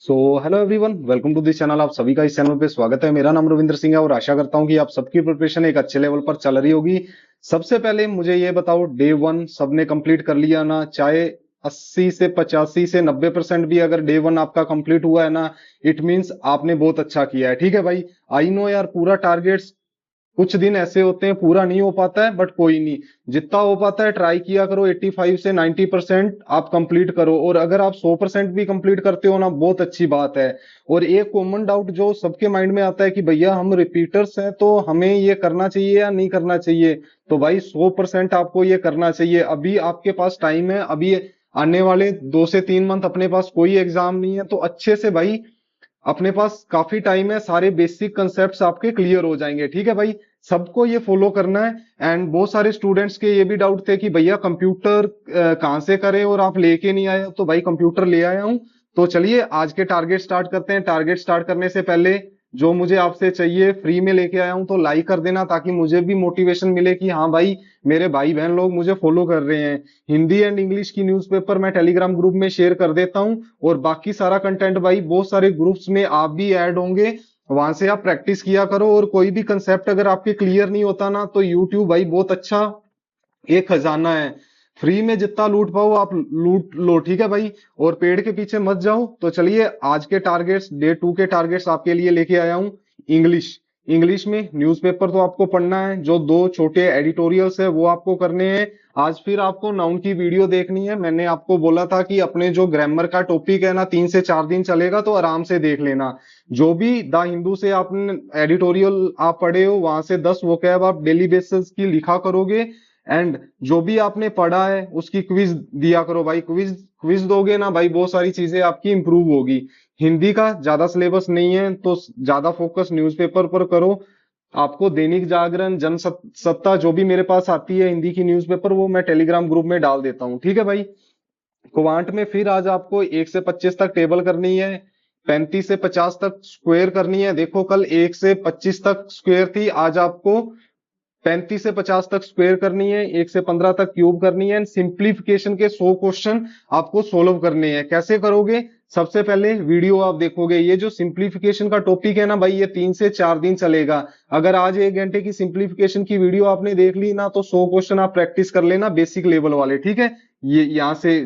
So hello everyone, welcome to this channel. आप सभी का इस चैनल पे स्वागत है। मेरा नाम रविंद्र सिंह है और आशा करता हूँ कि आप सबकी प्रिपरेशन एक अच्छे लेवल पर चल रही होगी। सबसे पहले मुझे ये बताओ, डे वन सबने कंप्लीट कर लिया ना? चाहे 80 से 85 से 90% भी अगर डे वन आपका कंप्लीट हुआ है ना, इट मीन्स आपने बहुत अच्छा किया है। ठीक है भाई। आई नो यार, पूरा टारगेट्स कुछ दिन ऐसे होते हैं पूरा नहीं हो पाता है, बट कोई नहीं, जितना हो पाता है ट्राई किया करो। 85 से 90% आप कंप्लीट करो, और अगर आप 100% भी कंप्लीट करते हो ना, बहुत अच्छी बात है। और एक कॉमन डाउट जो सबके माइंड में आता है कि भैया हम रिपीटर्स हैं तो हमें ये करना चाहिए या नहीं करना चाहिए, तो भाई 100% आपको ये करना चाहिए। अभी आपके पास टाइम है, अभी आने वाले 2 से 3 मंथ अपने पास कोई एग्जाम नहीं है, तो अच्छे से भाई अपने पास काफी टाइम है, सारे बेसिक कंसेप्ट्स आपके क्लियर हो जाएंगे। ठीक है भाई, सबको ये फॉलो करना है। एंड बहुत सारे स्टूडेंट्स के ये भी डाउट थे कि भैया कंप्यूटर कहाँ से करें और आप लेके नहीं आए हो, तो भाई कंप्यूटर ले आया हूँ। तो चलिए आज के टारगेट स्टार्ट करते हैं। टारगेट स्टार्ट करने से पहले जो मुझे आपसे चाहिए फ्री में लेके आया हूँ, तो लाइक कर देना ताकि मुझे भी मोटिवेशन मिले कि हाँ भाई, मेरे भाई बहन लोग मुझे फॉलो कर रहे हैं। हिंदी एंड इंग्लिश की न्यूज़पेपर मैं टेलीग्राम ग्रुप में शेयर कर देता हूँ, और बाकी सारा कंटेंट भाई बहुत सारे ग्रुप्स में आप भी ऐड होंगे, वहां से आप प्रैक्टिस किया करो। और कोई भी कंसेप्ट अगर आपके क्लियर नहीं होता ना, तो यूट्यूब भाई बहुत अच्छा एक खजाना है। फ्री में जितना लूट पाओ आप लूट लो। ठीक है भाई, और पेड़ के पीछे मत जाओ। तो चलिए आज के टारगेट्स, डे टू के टारगेट्स आपके लिए लेके आया हूँ। इंग्लिश। इंग्लिश में न्यूज़पेपर तो आपको पढ़ना है, जो दो छोटे एडिटोरियल्स है वो आपको करने हैं। आज फिर आपको नाउन की वीडियो देखनी है। मैंने आपको बोला था कि अपने जो ग्रामर का टॉपिक है ना, 3 से 4 दिन चलेगा, तो आराम से देख लेना। जो भी द हिंदू से आपने एडिटोरियल आप पढ़े हो, वहां से 10 वोकैब आप डेली बेसिस की लिखा करोगे। एंड जो भी आपने पढ़ा है उसकी क्विज दिया करो भाई। क्विज क्विज दोगे ना भाई, बहुत सारी चीजें आपकी इंप्रूव होगी। हिंदी का ज्यादा सिलेबस नहीं है, तो ज्यादा फोकस न्यूज़पेपर पर करो। आपको दैनिक जागरण, सत्ता जो भी मेरे पास आती है हिंदी की न्यूज़पेपर, वो मैं टेलीग्राम ग्रुप में डाल देता हूँ। ठीक है भाई। क्वांट में फिर आज आपको 1 से 25 तक टेबल करनी है, 35 से 50 तक स्क्वायर करनी है। देखो कल 1 से 25 तक स्क्वायर थी, आज आपको 35 से 50 तक स्क्वायर करनी है, 1 से 15 तक क्यूब करनी है। सिंप्लीफिकेशन के 100 क्वेश्चन आपको सोल्व करने हैं। कैसे करोगे? सबसे पहले वीडियो आप देखोगे। ये जो सिंप्लीफिकेशन का टॉपिक है ना भाई, ये 3 से 4 दिन चलेगा। अगर आज 1 घंटे की सिंप्लीफिकेशन की वीडियो आपने देख ली ना, तो 100 क्वेश्चन आप प्रैक्टिस कर लेना बेसिक लेवल वाले। ठीक है, ये यहाँ से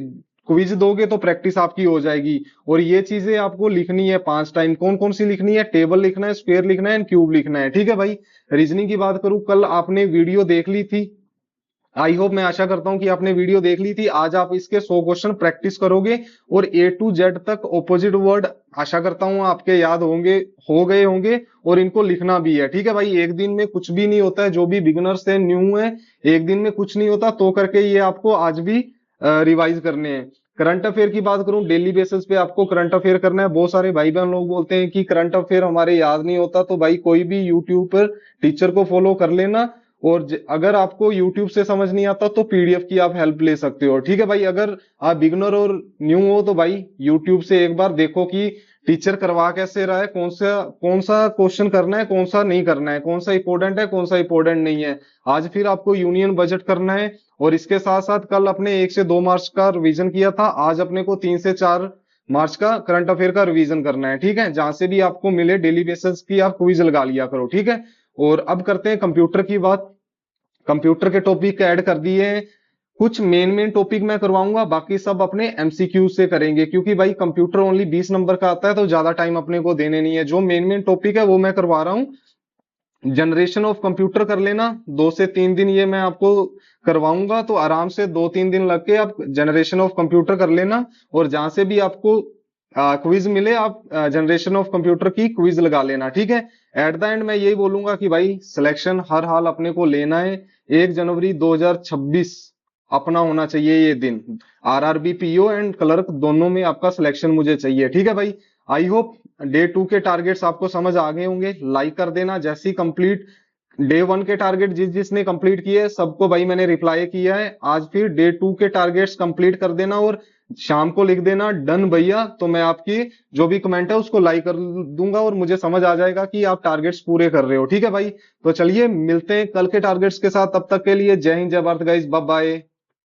क्विज दोगे तो प्रैक्टिस आपकी हो जाएगी। और ये चीजें आपको लिखनी है 5 टाइम। कौन कौन सी लिखनी है? टेबल लिखना है, स्क्वायर लिखना है एंड क्यूब लिखना है। ठीक है भाई। रीजनिंग की बात करूं, कल आपने वीडियो देख ली थी। आई होप, मैं आशा करता हूं कि आपने वीडियो देख ली थी। आज आप इसके 100 क्वेश्चन प्रैक्टिस करोगे, और A to Z तक ऑपोजिट वर्ड आशा करता हूं आपके याद होंगे, हो गए होंगे, और इनको लिखना भी है। ठीक है भाई, एक दिन में कुछ भी नहीं होता है। जो भी बिगनर्स है, न्यू है, एक दिन में कुछ नहीं होता, तो करके ये आपको आज भी रिवाइज करने हैं। करंट अफेयर की बात करूं, डेली बेसिस पे आपको करंट अफेयर करना है। बहुत सारे भाई बहन लोग बोलते हैं कि करंट अफेयर हमारे याद नहीं होता, तो भाई कोई भी यूट्यूब पर टीचर को फॉलो कर लेना। और अगर आपको YouTube से समझ नहीं आता तो PDF की आप हेल्प ले सकते हो। ठीक है भाई, अगर आप बिगनर और न्यू हो तो भाई YouTube से एक बार देखो कि टीचर करवा कैसे रहा है, कौन सा क्वेश्चन करना है, कौन सा नहीं करना है, कौन सा इंपॉर्टेंट है, कौन सा इंपॉर्टेंट नहीं है। आज फिर आपको यूनियन बजट करना है, और इसके साथ साथ कल अपने 1 से 2 मार्क्स का रिवीजन किया था, आज अपने को 3 से 4 मार्च का करंट अफेयर का रिवीजन करना है। ठीक है, जहां से भी आपको मिले डेली बेसिस की आप क्विज लगा लिया करो। ठीक है। और अब करते हैं कंप्यूटर की बात। कंप्यूटर के टॉपिक ऐड कर दिए हैं। कुछ मेन मेन टॉपिक मैं करवाऊंगा, बाकी सब अपने MCQ से करेंगे, क्योंकि भाई कंप्यूटर ओनली 20 नंबर का आता है, तो ज्यादा टाइम अपने को देने नहीं है। जो मेन मेन टॉपिक है वो मैं करवा रहा हूँ। जनरेशन ऑफ कंप्यूटर कर लेना, 2 से 3 दिन ये मैं आपको करवाऊंगा, तो आराम से 2-3 दिन लग के आप जनरेशन ऑफ कंप्यूटर कर लेना। और जहां से भी आपको क्विज मिले, आप जनरेशन ऑफ कंप्यूटर की क्विज लगा लेना। ठीक है। एट द एंड मैं यही बोलूंगा कि भाई सिलेक्शन हर हाल अपने को लेना है। 1 जनवरी 2026 अपना होना चाहिए ये दिन। RRB PO एंड क्लर्क दोनों में आपका सिलेक्शन मुझे चाहिए। ठीक है भाई। आई होप डे टू के टारगेट्स आपको समझ आ गए होंगे। लाइक कर देना जैसे ही कंप्लीट। डे वन के टारगेट जिस जिसने कंप्लीट किए हैं, सबको भाई मैंने रिप्लाई किया है। आज फिर डे टू के टारगेट्स कंप्लीट कर देना, और शाम को लिख देना डन भैया, तो मैं आपकी जो भी कमेंट है उसको लाइक कर दूंगा, और मुझे समझ आ जाएगा कि आप टारगेट्स पूरे कर रहे हो। ठीक है भाई। तो चलिए मिलते हैं कल के टारगेट्स के साथ। तब तक के लिए जय हिंद, जय भारत गाइस, बाय बाय।